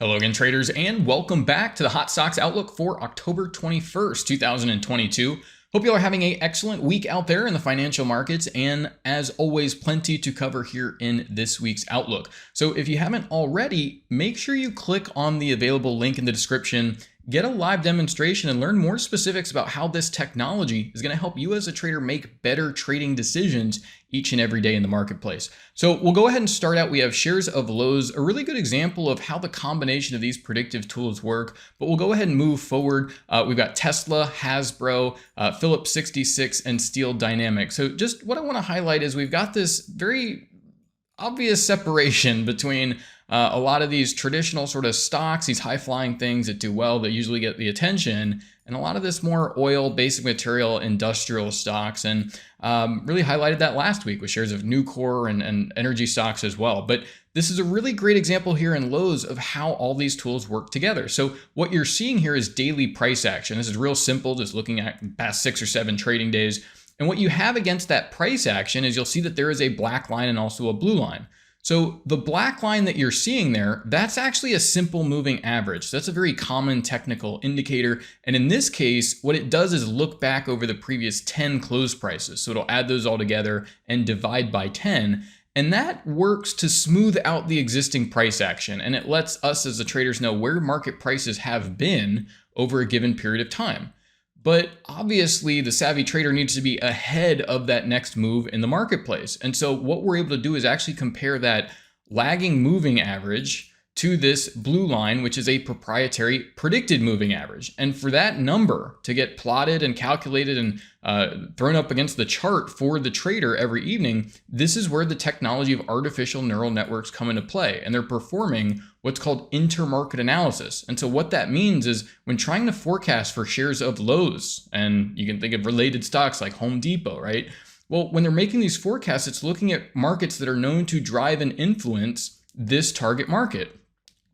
Hello again, traders, and welcome back to the Hot Stocks Outlook for October 21st, 2022. Hope you all are having an excellent week out there in the financial markets, and as always, plenty to cover here in this week's Outlook. So if you haven't already, make sure you click on the available link in the description, get a live demonstration, and learn more specifics about how this technology is going to help you as a trader make better trading decisions each and every day in the marketplace. So we'll go ahead and start out. We have shares of Lowe's, a really good example of how the combination of these predictive tools work, but we'll go ahead and move forward. We've got Tesla, Hasbro, Phillips 66, and Steel Dynamics. So just what I want to highlight is we've got this very obvious separation between a lot of these traditional sort of stocks, these high-flying things that do well, that usually get the attention, and a lot of this more oil, basic material, industrial stocks, and really highlighted that last week with shares of Nucor and energy stocks as well. But this is a really great example here in Lowe's of how all these tools work together. So what you're seeing here is daily price action. This is real simple, just looking at past 6 or 7 trading days. And what you have against that price action is you'll see that there is a black line and also a blue line. So the black line that you're seeing there, that's actually a simple moving average. So that's a very common technical indicator. And in this case, what it does is look back over the previous 10 close prices. So it'll add those all together and divide by 10. And that works to smooth out the existing price action. And it lets us as the traders know where market prices have been over a given period of time. But obviously, the savvy trader needs to be ahead of that next move in the marketplace. And so what we're able to do is actually compare that lagging moving average to this blue line, which is a proprietary predicted moving average. And for that number to get plotted and calculated and thrown up against the chart for the trader every evening, this is where the technology of artificial neural networks come into play. And they're performing what's called intermarket analysis. And so what that means is when trying to forecast for shares of Lowe's, and you can think of related stocks like Home Depot, right? Well, when they're making these forecasts, it's looking at markets that are known to drive and influence this target market.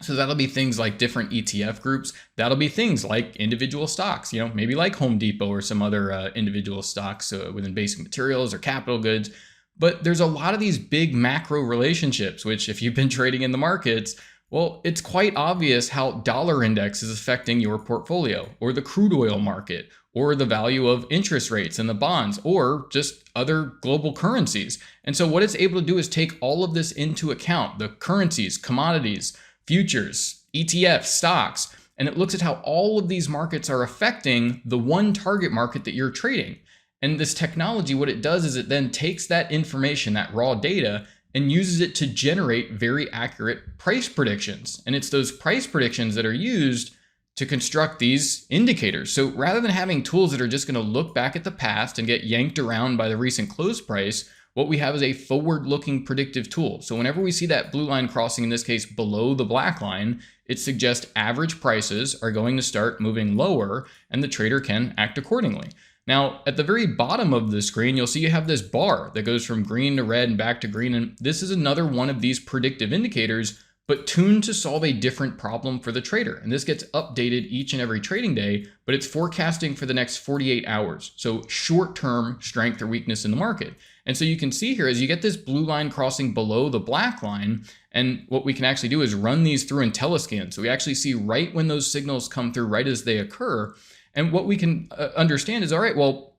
So that'll be things like different ETF groups. That'll be things like individual stocks, maybe like Home Depot or some other individual stocks within basic materials or capital goods. But there's a lot of these big macro relationships, which if you've been trading in the markets, well, it's quite obvious how dollar index is affecting your portfolio, or the crude oil market, or the value of interest rates and the bonds, or just other global currencies. And so what it's able to do is take all of this into account, the currencies, commodities, futures, ETFs, stocks, and it looks at how all of these markets are affecting the one target market that you're trading. And this technology, what it does is it then takes that information, that raw data, and uses it to generate very accurate price predictions. And it's those price predictions that are used to construct these indicators. So rather than having tools that are just going to look back at the past and get yanked around by the recent close price, what we have is a forward-looking predictive tool. So whenever we see that blue line crossing, in this case below the black line, it suggests average prices are going to start moving lower and the trader can act accordingly. Now, at the very bottom of the screen, you'll see you have this bar that goes from green to red and back to green. And this is another one of these predictive indicators, but tuned to solve a different problem for the trader. And this gets updated each and every trading day, but it's forecasting for the next 48 hours. So short-term strength or weakness in the market. And so you can see here as you get this blue line crossing below the black line, and what we can actually do is run these through IntelliScan. So we actually see right when those signals come through, right as they occur. And what we can understand is, all right, well,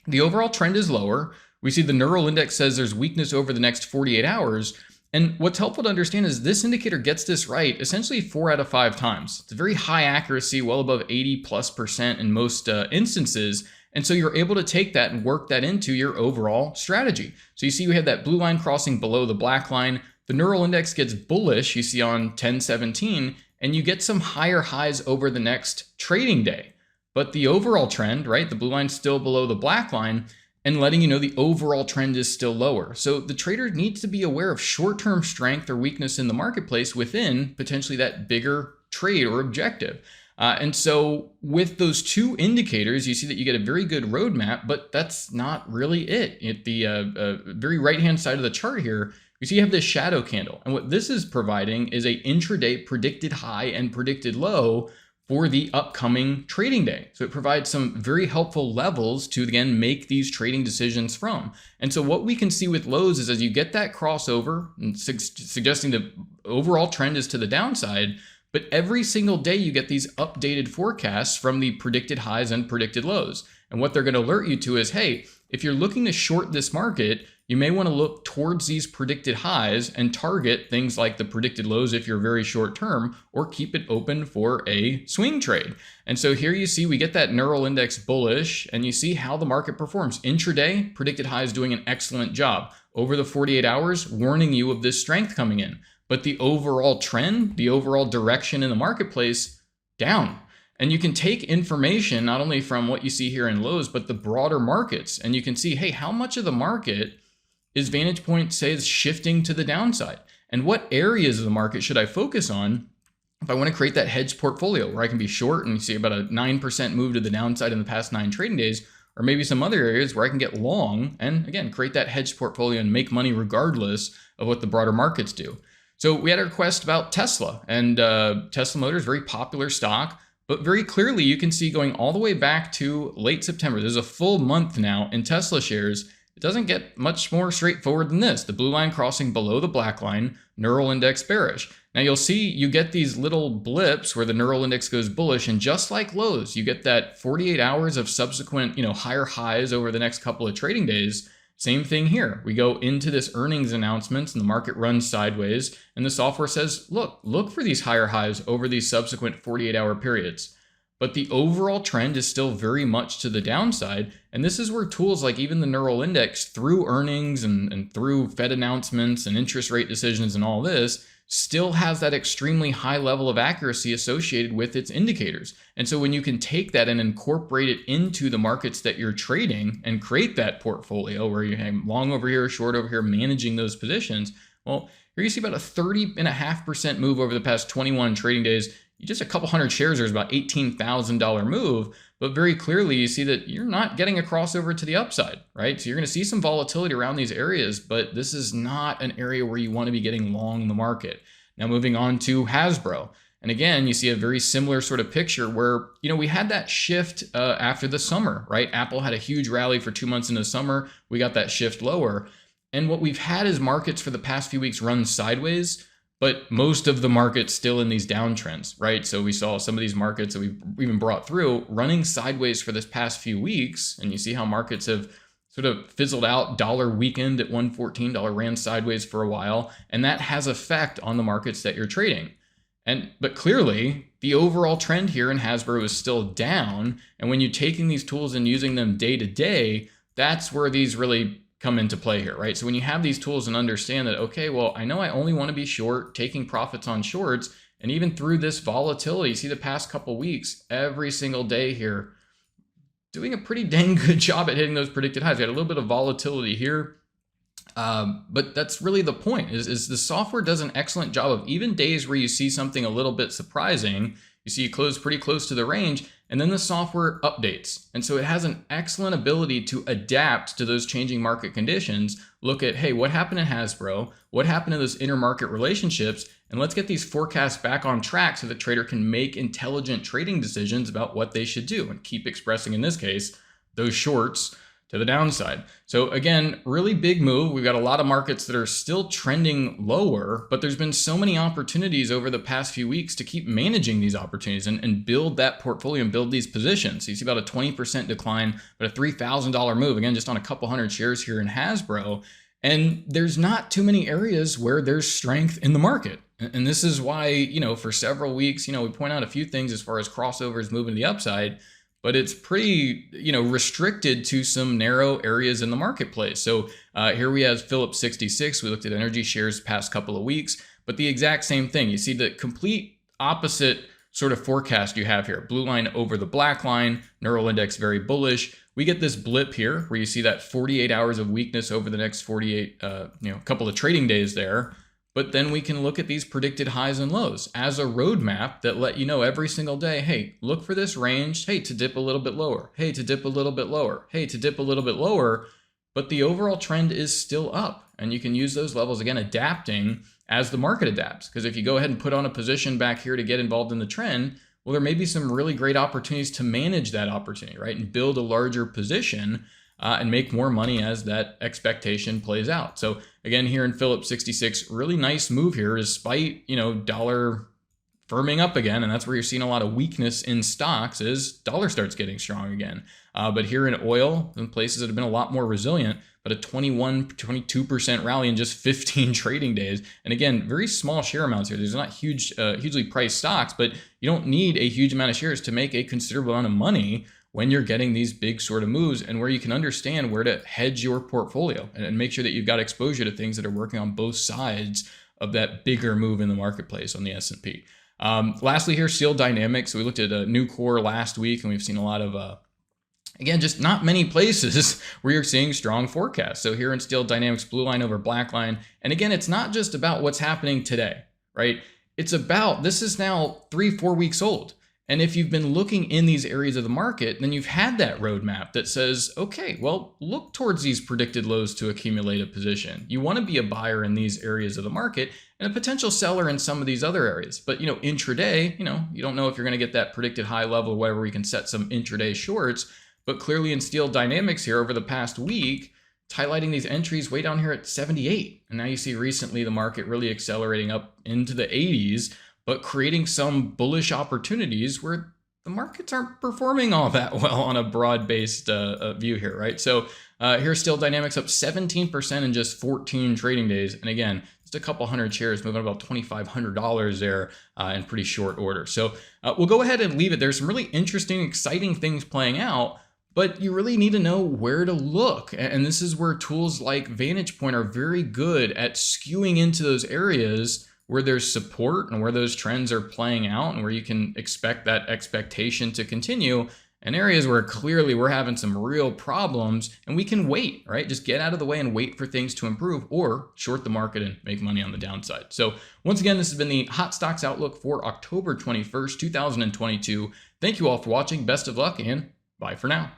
the overall trend is lower. We see the neural index says there's weakness over the next 48 hours. And what's helpful to understand is this indicator gets this right essentially 4 out of 5 times. It's a very high accuracy, well above 80+% in most instances. And so you're able to take that and work that into your overall strategy. So you see we have that blue line crossing below the black line. The neural index gets bullish, you see on 1017, and you get some higher highs over the next trading day. But the overall trend, right, the blue line's still below the black line, and letting you know the overall trend is still lower. So the trader needs to be aware of short-term strength or weakness in the marketplace within potentially that bigger trade or objective. And so with those two indicators, you see that you get a very good roadmap, but that's not really it. At the very right-hand side of the chart here, you see you have this shadow candle. And what this is providing is a intraday predicted high and predicted low for the upcoming trading day. So it provides some very helpful levels to, again, make these trading decisions from. And so what we can see with Lowe's is as you get that crossover, and suggesting the overall trend is to the downside, But every single day you get these updated forecasts from the predicted highs and predicted lows. And what they're going to alert you to is, hey, if you're looking to short this market, you may want to look towards these predicted highs and target things like the predicted lows if you're very short term, or keep it open for a swing trade. And so here you see we get that neural index bullish, and you see how the market performs. Intraday, predicted highs doing an excellent job. Over the 48 hours, warning you of this strength coming in. But the overall trend, the overall direction in the marketplace, down. And you can take information not only from what you see here in lows, but the broader markets. And you can see, hey, how much of the market is Vantagepoint says shifting to the downside? And what areas of the market should I focus on if I want to create that hedged portfolio where I can be short and you see about a 9% move to the downside in the past 9 trading days, or maybe some other areas where I can get long and again, create that hedged portfolio and make money regardless of what the broader markets do. So we had a request about Tesla, and Tesla Motors, very popular stock, but very clearly you can see going all the way back to late September. There's a full month now in Tesla shares. It doesn't get much more straightforward than this. The blue line crossing below the black line, neural index bearish. Now you'll see you get these little blips where the neural index goes bullish, and just like lows, you get that 48 hours of subsequent, higher highs over the next couple of trading days. Same thing here. We go into this earnings announcements and the market runs sideways, and the software says, look for these higher highs over these subsequent 48-hour periods. But the overall trend is still very much to the downside. And this is where tools like even the neural index through earnings and through Fed announcements and interest rate decisions and all this still has that extremely high level of accuracy associated with its indicators. And so when you can take that and incorporate it into the markets that you're trading and create that portfolio where you have long over here, short over here, managing those positions, well, here you see about a 30.5% move over the past 21 trading days. Just a couple hundred shares, there's about $18,000 move, but very clearly you see that you're not getting a crossover to the upside, right? So you're going to see some volatility around these areas, but this is not an area where you want to be getting long the market. Now moving on to Hasbro. And again, you see a very similar sort of picture where, we had that shift after the summer, right? Apple had a huge rally for 2 months into the summer. We got that shift lower. And what we've had is markets for the past few weeks run sideways, but most of the market's still in these downtrends, right? So we saw some of these markets that we've even brought through running sideways for this past few weeks. And you see how markets have sort of fizzled out. Dollar weakened at 114, dollar ran sideways for a while. And that has effect on the markets that you're trading. But clearly the overall trend here in Hasbro is still down. And when you're taking these tools and using them day to day, that's where these really come into play here, right? So when you have these tools and understand that, okay, well, I know I only want to be short, taking profits on shorts, and even through this volatility, see the past couple weeks, every single day here, doing a pretty dang good job at hitting those predicted highs. We had a little bit of volatility here, but that's really the point, is the software does an excellent job of even days where you see something a little bit surprising, you see you close pretty close to the range, and then the software updates. And so it has an excellent ability to adapt to those changing market conditions. Look at, hey, what happened in Hasbro? What happened to those intermarket relationships? And let's get these forecasts back on track so the trader can make intelligent trading decisions about what they should do and keep expressing, in this case, those shorts to the downside. So again, really big move. We've got a lot of markets that are still trending lower, but there's been so many opportunities over the past few weeks to keep managing these opportunities and build that portfolio and build these positions. So you see about a 20% decline, but a $3,000 move, again, just on a couple hundred shares here in Hasbro. And there's not too many areas where there's strength in the market. And this is why, for several weeks, we point out a few things as far as crossovers moving to the upside, but it's pretty, restricted to some narrow areas in the marketplace. So here we have Phillips 66. We looked at energy shares past couple of weeks, but the exact same thing. You see the complete opposite sort of forecast you have here. Blue line over the black line, neural index very bullish. We get this blip here where you see that 48 hours of weakness over the next 48, couple of trading days there. But then we can look at these predicted highs and lows as a roadmap that let you know every single day, hey, look for this range, hey, to dip a little bit lower, hey, to dip a little bit lower, hey, to dip a little bit lower. But the overall trend is still up. And you can use those levels, again, adapting as the market adapts. Because if you go ahead and put on a position back here to get involved in the trend, well, there may be some really great opportunities to manage that opportunity, right? And build a larger position and make more money as that expectation plays out. So again, here in Phillips 66, really nice move here, despite, $1.14 firming up again, and that's where you're seeing a lot of weakness in stocks as dollar starts getting strong again. But here in oil, in places that have been a lot more resilient, but a 22% rally in just 15 trading days. And again, very small share amounts here. There's not hugely priced stocks, but you don't need a huge amount of shares to make a considerable amount of money when you're getting these big sort of moves, and where you can understand where to hedge your portfolio and make sure that you've got exposure to things that are working on both sides of that bigger move in the marketplace on the S&P. Lastly here, Steel Dynamics. So we looked at a new core last week, and we've seen a lot of again, just not many places where you're seeing strong forecasts. So here in Steel Dynamics, blue line over black line. And again, it's not just about what's happening today, right? It's about, this is now 3-4 weeks old. And if you've been looking in these areas of the market, then you've had that roadmap that says, okay, well, look towards these predicted lows to accumulate a position. You want to be a buyer in these areas of the market and a potential seller in some of these other areas. But, intraday, you don't know if you're going to get that predicted high level or whatever, where you can set some intraday shorts. But clearly in Steel Dynamics here over the past week, it's highlighting these entries way down here at 78. And now you see recently the market really accelerating up into the 80s, but creating some bullish opportunities where the markets aren't performing all that well on a broad-based view here, right? So here's Steel Dynamics up 17% in just 14 trading days. And again, just a couple hundred shares moving about $2,500 there in pretty short order. So we'll go ahead and leave it. There's some really interesting, exciting things playing out, but you really need to know where to look. And this is where tools like Vantagepoint are very good at skewing into those areas where there's support and where those trends are playing out and where you can expect that expectation to continue, and areas where clearly we're having some real problems and we can wait, right? Just get out of the way and wait for things to improve, or short the market and make money on the downside. So once again, this has been the Hot Stocks Outlook for October 21st, 2022. Thank you all for watching. Best of luck and bye for now.